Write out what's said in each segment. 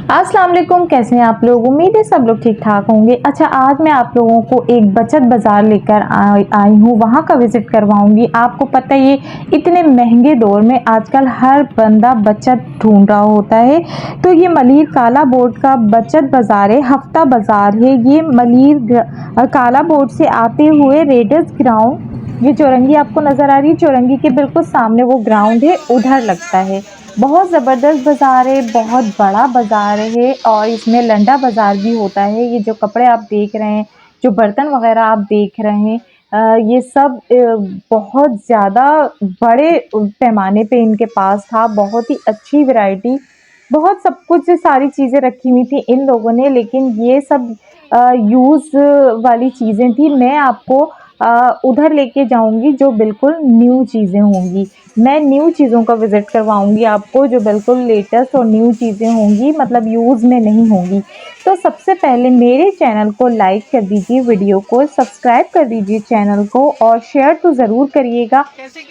अस्सलाम वालेकुम, कैसे हैं आप लोग। उम्मीद है सब लोग ठीक ठाक होंगे। अच्छा, आज मैं आप लोगों को एक बचत बाज़ार लेकर आई हूँ, वहाँ का विज़िट करवाऊँगी। आपको पता है ये इतने महंगे दौर में आजकल हर बंदा बचत ढूंढ रहा होता है। तो ये मलिर काला बोर्ड का बचत बाज़ार है, हफ्ता बाज़ार है। ये काला बोर्ड से आते हुए रेडर्स ग्राउंड, ये चौरंगी आपको नज़र आ रही है, चौरंगी के बिल्कुल सामने वो ग्राउंड है, उधर लगता है। बहुत ज़बरदस्त बाज़ार है, बहुत बड़ा बाज़ार है और इसमें लंडा बाज़ार भी होता है। ये जो कपड़े आप देख रहे हैं, जो बर्तन वग़ैरह आप देख रहे हैं, ये सब बहुत ज़्यादा बड़े पैमाने पे इनके पास था। बहुत ही अच्छी वैरायटी, बहुत सब कुछ सारी चीज़ें रखी हुई थी इन लोगों ने, लेकिन ये सब यूज़ वाली चीज़ें थी। मैं आपको उधर लेके जाऊँगी जो बिल्कुल न्यू चीज़ें होंगी। मैं न्यू चीज़ों का विज़िट करवाऊँगी आपको, जो बिल्कुल लेटेस्ट और न्यू चीज़ें होंगी, मतलब यूज़ में नहीं होंगी। तो सबसे पहले मेरे चैनल को लाइक कर दीजिए, वीडियो को सब्सक्राइब कर दीजिए चैनल को, और शेयर तो ज़रूर करिएगा,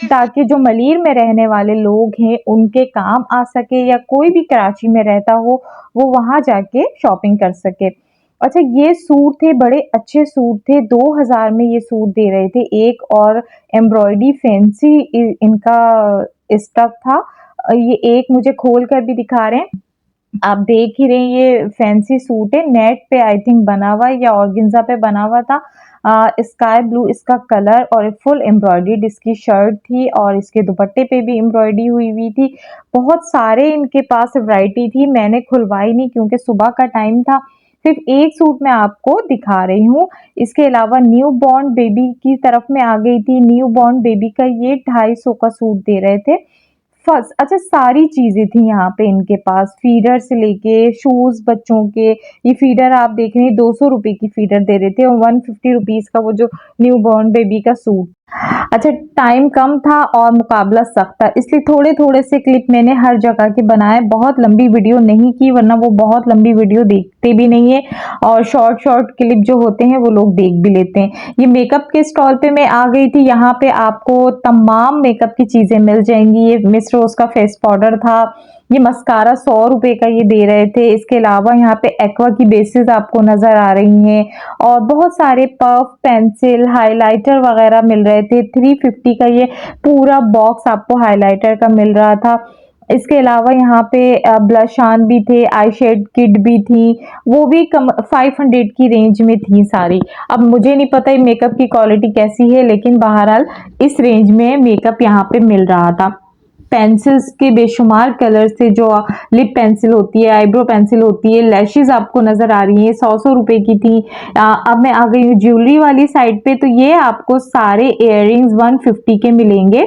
ताकि जो मलीर में रहने वाले लोग हैं उनके काम आ सके, या कोई भी कराची में रहता हो वो वहाँ जाके शॉपिंग कर सके। अच्छा, ये सूट थे, बड़े अच्छे सूट थे, 2000 में ये सूट दे रहे थे एक, और एम्ब्रॉयडरी फैंसी इनका स्टफ था। ये एक मुझे खोल कर भी दिखा रहे हैं, आप देख ही रहे हैं, ये फैंसी सूट है, नेट पे आई थिंक बना हुआ है या ऑर्गेन्जा पे बना हुआ था। स्काई ब्लू इसका कलर, और फुल एम्ब्रॉयडर्ड इसकी शर्ट थी, और इसके दुपट्टे पे भी एम्ब्रॉयडरी हुई हुई थी। बहुत सारे इनके पास वैरायटी थी, मैंने खुलवाई नहीं क्योंकि सुबह का टाइम था। सिर्फ एक सूट मैं आपको दिखा रही हूँ। इसके अलावा न्यू बॉर्न बेबी की तरफ में आ गई थी। न्यू बॉर्न बेबी का ये 250 का सूट दे रहे थे। फर्स्ट, अच्छा, सारी चीज़ें थी यहाँ पे इनके पास, फीडर से लेके शूज़ बच्चों के। ये फीडर आप देख रहे हैं, 200 रुपए की फीडर दे रहे थे, और 150 रुपीज़ का वो जो न्यू बॉर्न बेबी का सूट। अच्छा, टाइम कम था और मुकाबला सख्त था, इसलिए थोड़े-थोड़े से क्लिप मैंने हर जगह के बनाए, बहुत लंबी वीडियो नहीं की, वरना वो बहुत लंबी वीडियो देखते भी नहीं है, और शॉर्ट क्लिप जो होते हैं वो लोग देख भी लेते हैं। ये मेकअप के स्टॉल पे मैं आ गई थी, यहाँ पे आपको तमाम मेकअप की चीज़ें मिल जाएंगी। ये मिस रोज़ का फेस पाउडर था, ये मस्कारा 100 रुपए का ये दे रहे थे। इसके अलावा यहाँ पे एक्वा की बेसिस आपको नज़र आ रही हैं, और बहुत सारे पफ, पेंसिल, हाइलाइटर वगैरह मिल रहे थे। 350 का ये पूरा बॉक्स आपको हाइलाइटर का मिल रहा था। इसके अलावा यहाँ पे ब्लश ऑन भी थे, आई शेड किट भी थी, वो भी कम 500 की रेंज में थी सारी। अब मुझे नहीं पता ये मेकअप की क्वालिटी कैसी है, लेकिन बहरहाल इस रेंज में मेकअप यहाँ पे मिल रहा था। पेंसिल्स के बेशुमार कलर्स थे, जो लिप पेंसिल होती है, आईब्रो पेंसिल होती है, लैशेस आपको नजर आ रही हैं, 100 रुपए की थी। अब मैं आ गई हूँ ज्वेलरी वाली साइड पे, तो ये आपको सारे इयररिंग्स 150 के मिलेंगे।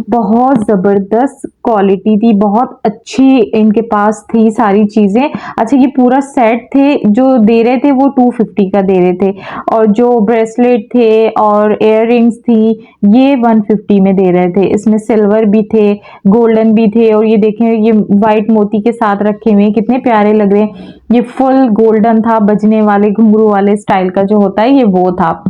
बहुत जबरदस्त क्वालिटी थी, बहुत अच्छी इनके पास थी सारी चीजें। अच्छा, ये पूरा सेट थे, जो दे रहे थे वो 250 का दे रहे थे, और जो ब्रेसलेट थे और इयररिंग्स थी ये 150 में दे रहे थे। इसमें सिल्वर भी थे, गोल्डन भी थे, और ये देखें, ये वाइट मोती के साथ रखे हुए हैं, कितने प्यारे लग रहे हैं। ये फुल गोल्डन था, बजने वाले घुंघरू वाले स्टाइल का जो होता है, ये वो था।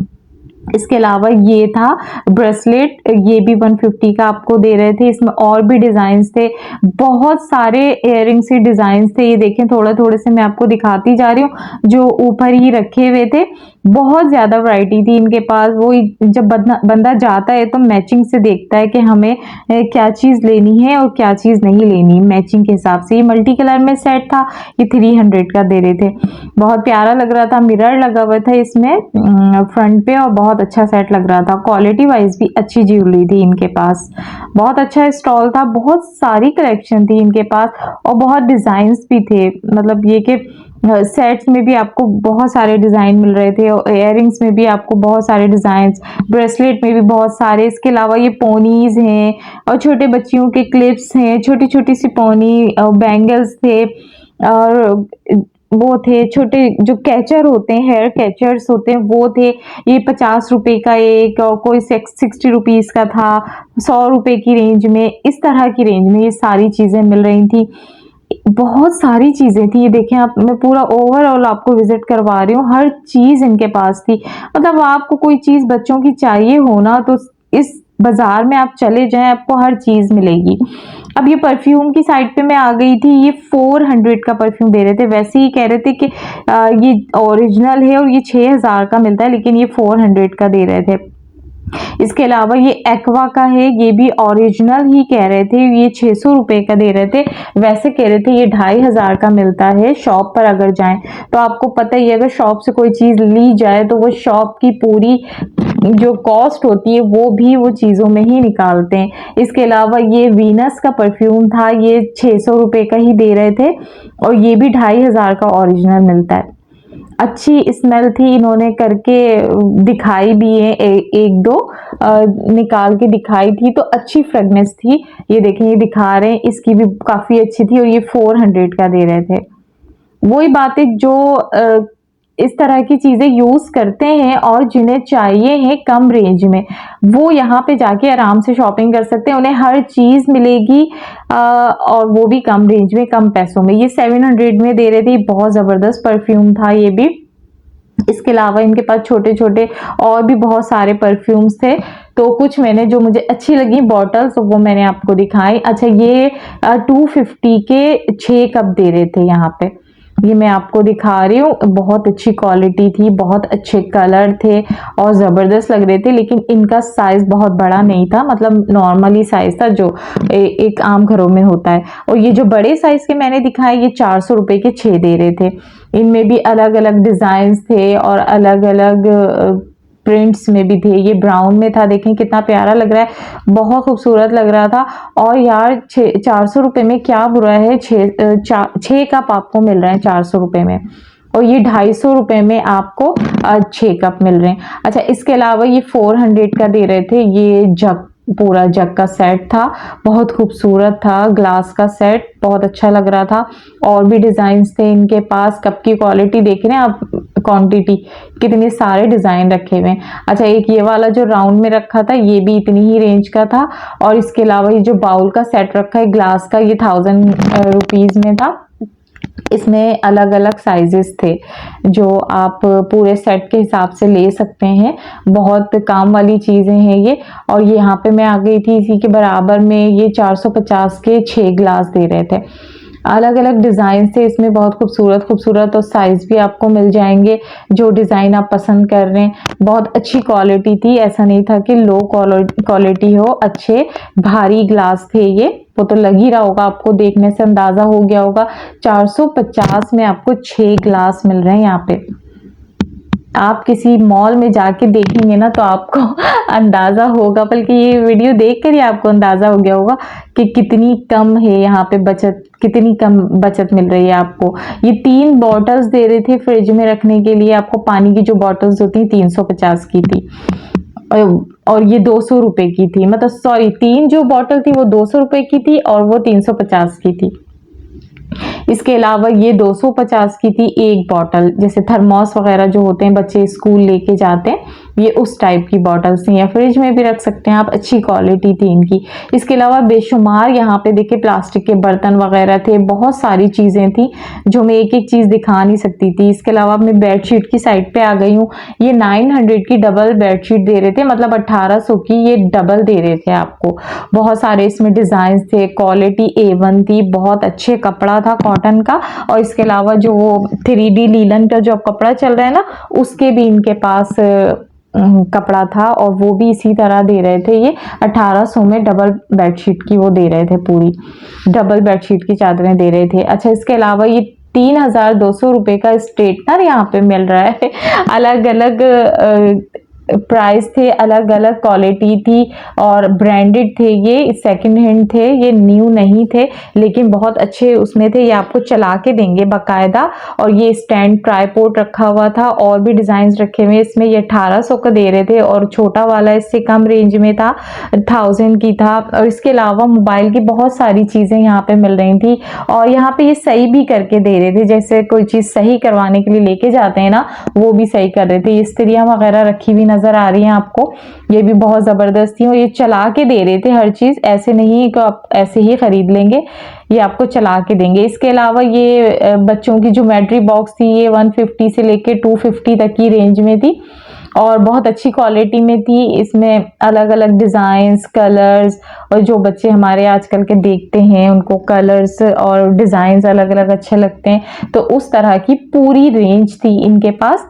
इसके अलावा ये था ब्रेसलेट, ये भी 150 का आपको दे रहे थे। इसमें और भी डिजाइन थे, बहुत सारे इयररिंग्स के डिजाइन थे। ये देखें, थोड़े थोड़े से मैं आपको दिखाती जा रही हूँ, जो ऊपर ही रखे हुए थे। बहुत ज्यादा वैरायटी थी इनके पास। वो जब बंदा जाता है तो मैचिंग से देखता है कि हमें क्या चीज लेनी है और क्या चीज नहीं लेनी, मैचिंग के हिसाब से। ये मल्टी कलर में सेट था, ये 300 का दे रहे थे। बहुत प्यारा लग रहा था, मिरर लगा हुआ था इसमें फ्रंट पे, और बहुत अच्छा सेट लग रहा था। क्वालिटी वाइज भी अच्छी ज्वेलरी थी इनके पास। बहुत अच्छा स्टॉल था, बहुत सारी कलेक्शन थी इनके पास, और बहुत डिजाइन भी थे। मतलब ये कि सेट्स में भी आपको बहुत सारे डिजाइन मिल रहे थे, और इयररिंग्स में भी आपको बहुत सारे डिजाइन, ब्रेसलेट में भी बहुत सारे। इसके अलावा ये पोनीज हैं, और छोटे बच्चियों के क्लिप्स हैं, छोटी छोटी सी पोनी, बैंगल्स थे, और वो थे छोटे जो कैचर होते हैं, हेयर कैचर्स होते हैं, वो थे। ये 50 रुपए का एक, और कोई 60 रुपीज का था, 100 रुपए की रेंज में, इस तरह की रेंज में ये सारी चीजें मिल रही थी। बहुत सारी चीजें थी, ये देखें आप, मैं पूरा ओवरऑल आपको विजिट करवा रही हूँ, हर चीज इनके पास थी। मतलब आपको कोई चीज बच्चों की चाहिए हो ना, तो इस बाजार में आप चले जाएं, आपको हर चीज मिलेगी। अब ये परफ्यूम की साइड पे मैं आ गई थी। ये 400 का परफ्यूम दे रहे थे। वैसे ही कह रहे थे कि ये ओरिजिनल है और ये 6000 का मिलता है, लेकिन ये 400 का दे रहे थे। इसके अलावा ये एक्वा का है, ये भी ओरिजिनल ही कह रहे थे, ये 600 रुपए का दे रहे थे। वैसे कह रहे थे ये 2500 का मिलता है शॉप पर अगर जाएं तो। आपको पता ही है अगर शॉप से कोई चीज ली जाए तो वो शॉप की पूरी जो कॉस्ट होती है वो भी वो चीजों में ही निकालते हैं। इसके अलावा ये वीनस का परफ्यूम था, ये 600 रुपए का ही दे रहे थे और ये भी 2500 का ओरिजिनल मिलता है। अच्छी स्मेल थी, इन्होंने करके दिखाई भी है, एक दो निकाल के दिखाई थी तो अच्छी फ्रेगनेंस थी। ये देखें ये दिखा रहे हैं, इसकी भी काफी अच्छी थी और ये 400 का दे रहे थे। वही बात है जो इस तरह की चीजें यूज करते हैं और जिन्हें चाहिए है कम रेंज में, वो यहाँ पे जाके आराम से शॉपिंग कर सकते हैं। उन्हें हर चीज मिलेगी और वो भी कम रेंज में, कम पैसों में। ये 700 में दे रहे थे। बहुत जबरदस्त परफ्यूम था ये भी। इसके अलावा इनके पास छोटे छोटे और भी बहुत सारे परफ्यूम्स थे, तो कुछ मैंने जो मुझे अच्छी लगी बॉटल्स तो वो मैंने आपको दिखाई। अच्छा ये 250 के 6 कप दे रहे थे यहाँ पे, ये मैं आपको दिखा रही हूँ। बहुत अच्छी क्वालिटी थी, बहुत अच्छे कलर थे और ज़बरदस्त लग रहे थे, लेकिन इनका साइज़ बहुत बड़ा नहीं था, मतलब नॉर्मली साइज़ था जो एक आम घरों में होता है। और ये जो बड़े साइज़ के मैंने दिखाए ये 400 रुपए के 6 दे रहे थे। इनमें भी अलग अलग डिज़ाइंस थे और अलग अलग प्रिंट्स में भी थे। ये ब्राउन में था, देखें कितना प्यारा लग रहा है, बहुत खूबसूरत लग रहा था। और यार 400 रुपये में क्या बुरा है, 6 कप आपको मिल रहे हैं 400 रुपये में, और ये 250 रुपये में आपको 6 कप मिल रहे हैं। अच्छा इसके अलावा ये 400 का दे रहे थे। ये जग, पूरा जग का सेट था, बहुत खूबसूरत था, ग्लास का सेट बहुत अच्छा लग रहा था। और भी डिजाइन्स थे इनके पास। कप की क्वालिटी देख रहे हैं आप, क्वांटिटी कितने सारे डिजाइन रखे हुए हैं। अच्छा एक ये वाला जो राउंड में रखा था ये भी इतनी ही रेंज का था। और इसके अलावा ये जो बाउल का सेट रखा है ग्लास का, ये 1000 रुपीज में था। इसमें अलग अलग साइजेस थे जो आप पूरे सेट के हिसाब से ले सकते हैं। बहुत काम वाली चीजें हैं ये। और ये यहाँ पे मैं आ गई थी इसी के बराबर में, ये 450 के 6 ग्लास दे रहे थे। अलग अलग डिजाइन थे इसमें, बहुत खूबसूरत खूबसूरत, और साइज भी आपको मिल जाएंगे जो डिजाइन आप पसंद कर रहे हैं। बहुत अच्छी क्वालिटी थी, ऐसा नहीं था कि लो क्वालिटी हो, अच्छे भारी ग्लास थे ये। वो तो लग ही रहा होगा आपको, देखने से अंदाजा हो गया होगा। 450 में आपको 6 ग्लास मिल रहे हैं यहाँ पे। आप किसी मॉल में जाके देखेंगे ना तो आपको अंदाजा होगा, बल्कि ये वीडियो देखकर ही आपको अंदाजा हो गया होगा कि कितनी कम है यहाँ पे बचत, कितनी कम बचत मिल रही है आपको। ये 3 बॉटल्स दे रहे थे फ्रिज में रखने के लिए आपको, पानी की जो बॉटल्स होती हैं 350 की थी और ये 200 रुपए की थी। मतलब सॉरी 3 जो बॉटल थी वो 200 रुपए की थी और वो 350 की थी। इसके अलावा ये 250 की थी एक बॉटल, जैसे थर्मोस वगैरह जो होते हैं बच्चे स्कूल लेके जाते हैं, ये उस टाइप की बॉटल्स थी। या फ्रिज में भी रख सकते हैं आप, अच्छी क्वालिटी थी इनकी। इसके अलावा बेशुमार यहाँ पे देखिए प्लास्टिक के बर्तन वगैरह थे, बहुत सारी चीजें थी जो मैं एक एक चीज दिखा नहीं सकती थी। इसके अलावा मैं बेडशीट की साइड पे आ गई हूँ। ये 900 की डबल बेडशीट दे रहे थे, मतलब 1800 की ये डबल दे रहे थे आपको। बहुत सारे इसमें डिजाइन थे, क्वालिटी A1 थी, बहुत अच्छे कपड़ा था कॉटन का। और इसके अलावा जो वो 3D लीलन का जो कपड़ा चल रहा है ना, उसके भी इनके पास कपड़ा था और वो भी इसी तरह दे रहे थे। ये 1800 में डबल बेडशीट की वो दे रहे थे, पूरी डबल बेडशीट की चादरें दे रहे थे। अच्छा इसके अलावा ये 3200 रुपए का स्ट्रेटनर यहाँ पे मिल रहा है। अलग अलग प्राइस थे, अलग अलग क्वालिटी थी और ब्रांडेड थे। ये सेकंड हैंड थे, ये न्यू नहीं थे, लेकिन बहुत अच्छे उसमें थे। ये आपको चला के देंगे बाकायदा। और ये स्टैंड ट्राईपोर्ट रखा हुआ था और भी डिजाइन रखे हुए इसमें। ये 1800 का दे रहे थे और छोटा वाला इससे कम रेंज में था, 1000 की था। और इसके अलावा मोबाइल की बहुत सारी चीजें यहाँ पे मिल रही थी और यहाँ पे ये सही भी करके दे रहे थे, जैसे कोई चीज सही करवाने के लिए लेके जाते हैं ना, वो भी सही कर रहे थे। इस्त्रियां वगैरह रखी हुई नजर आ रही हैं आपको, ये भी बहुत जबरदस्त थी और ये चला के दे रहे थे हर चीज, ऐसे नहीं कि आप ऐसे ही खरीद लेंगे, ये आपको चला के देंगे। इसके अलावा ये बच्चों की ज्योमेट्री बॉक्स थी, ये 150 से लेके 250 तक की रेंज में थी। और बहुत अच्छी क्वालिटी में थी। इसमें अलग अलग डिज़ाइंस, कलर्स, और जो बच्चे हमारे आजकल के देखते हैं उनको कलर्स और डिज़ाइंस अलग अलग अच्छे लगते हैं, तो उस तरह की पूरी रेंज थी इनके पास,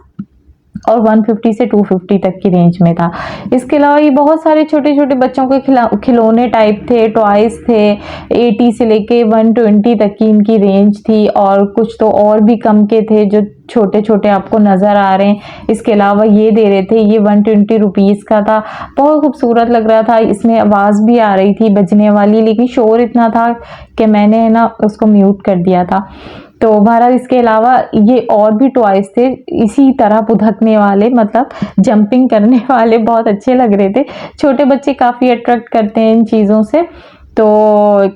और 150 से 250 तक की रेंज में था। इसके अलावा ये बहुत सारे छोटे छोटे बच्चों के खिलौने टाइप थे, टॉयज थे। 80 से लेके 120 तक की इनकी रेंज थी, और कुछ तो और भी कम के थे जो छोटे छोटे आपको नजर आ रहे हैं। इसके अलावा ये दे रहे थे, ये 120 रुपीज़ का था, बहुत खूबसूरत लग रहा था। इसमें आवाज़ भी आ रही थी बजने वाली, लेकिन शोर इतना था कि मैंने ना उसको म्यूट कर दिया था। तो बहरहाल इसके अलावा ये और भी टॉयज थे इसी तरह पुधकने वाले, मतलब जंपिंग करने वाले, बहुत अच्छे लग रहे थे। छोटे बच्चे काफ़ी अट्रैक्ट करते हैं इन चीज़ों से, तो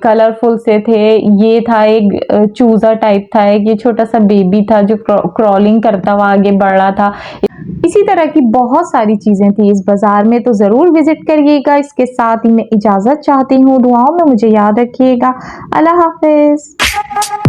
कलरफुल से थे। ये था एक चूज़ा टाइप था, एक ये छोटा सा बेबी था जो क्रॉलिंग करता हुआ आगे बढ़ रहा था। इसी तरह की बहुत सारी चीज़ें थी इस बाज़ार में, तो ज़रूर विज़िट करिएगा। इसके साथ ही मैं इजाज़त चाहती हूँ, दुआओं में मुझे याद रखिएगा। अल्लाह हाफ़िज़।